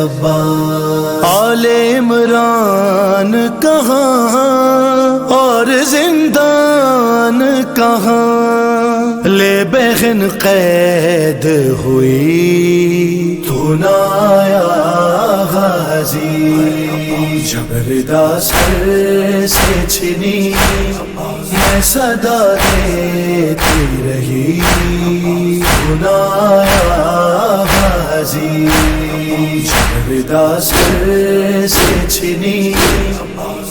عباس، آل عمران کہاں اور زندان کہاں، لے بہن قید ہوئی تو نہ آیا غازی، جب ردا سر سے چھنی میں صدا دیتی رہی تو نہ آیا غازی، جب ردا سر سے چھنی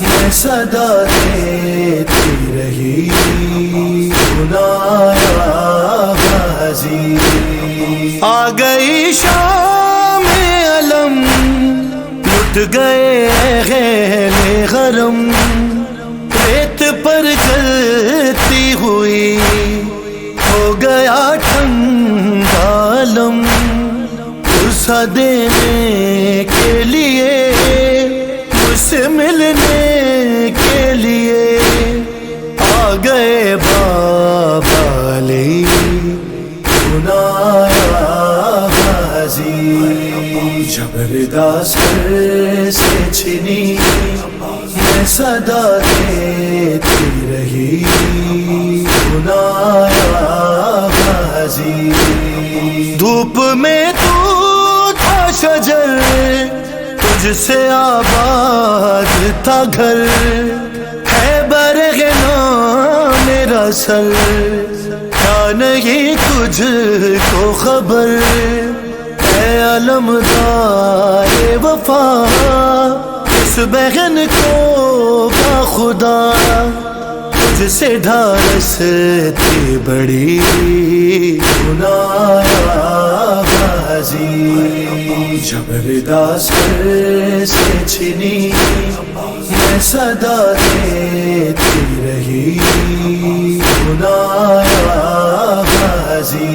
میں صدا دیتی رہی تو نہ آیا غازی، آ گئی شام علم لٹ گئے اہل غرم، ریت پر چلتی ہوئی ہو گیا ٹھنڈا علم، اسا دینے کے لیے مجھ سے ملنے کے لیے آ گئے بابا علی تو نہ آیا غازی، جب ردا سر سے چھنی میں صدا دیتی رہی تو نہ آیا غازی، دھوپ میں تو تھا شجر تجھ سے آباد تھا گھر، ہے برگ نام میرا سر، کیا نہیں تجھ کو خبر، اے علمدار وفا اس بہن کو کا خدا، تجھ سے ڈھارس تھی بڑی تو نہ آیا غازی، جب ردا سر سے چھنی میں صدا دیتی رہی تو نہ آیا غازی،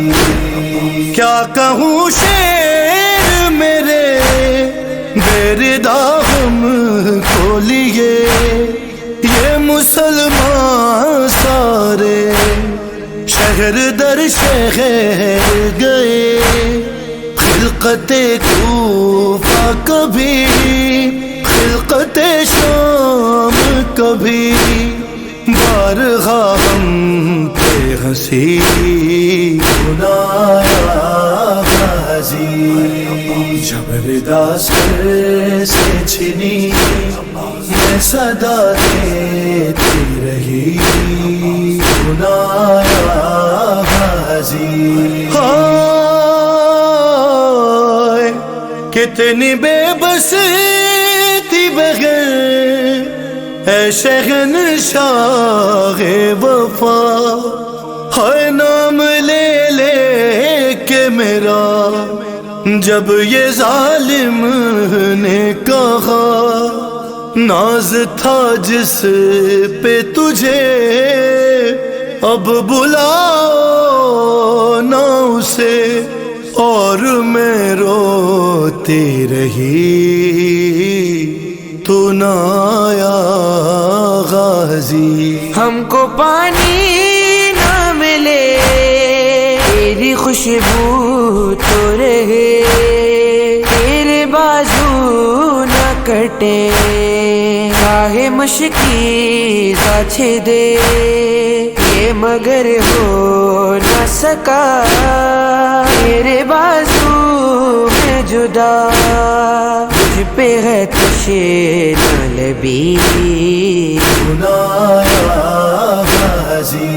کیا کہوں شعر میرے بے ردا ہم کو لیے، یہ مسلمان سارے شہر در شہر گئے، خلقت کوفہ کبھی خلقت شام کبھی، بارگاہ ہم پہ ہنسی تو نہ آیا غازی، جب ردا سر سے چھنی میں صدا دیتی رہی تو نہ آیا غازی، ہائے کتنی بے بس تھی بغیر اے شہنشاہ وفا، ہائے نام لے لے کے میرا جب یہ ظالم نے کہا، ناز تھا جس پہ تجھے اب بلاؤ نہ اسے، اور میں روتی رہی تو نہ آیا غازی، ہم کو پانی نہ ملے تیری خوشبو تو رہے، تیرے بازو نہ کٹے راہ مشکی ساچھ دے، یہ مگر ہو نہ سکا تیرے بازو میں جدا، تجھ پہ ہے تشے نہ لبی تو نہ آیا غازی،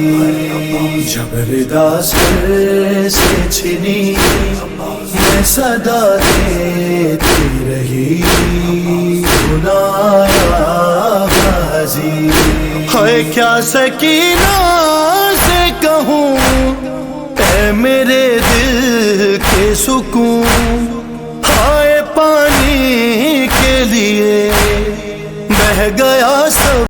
جب ردا سر سے چھنی میں صدا دیتی رہی تو نہ آیا غازی، ہے کیا سکینہ سے کہوں اے میرے دل کے سکون، ہائے پانی کے لیے بہہ گیا سب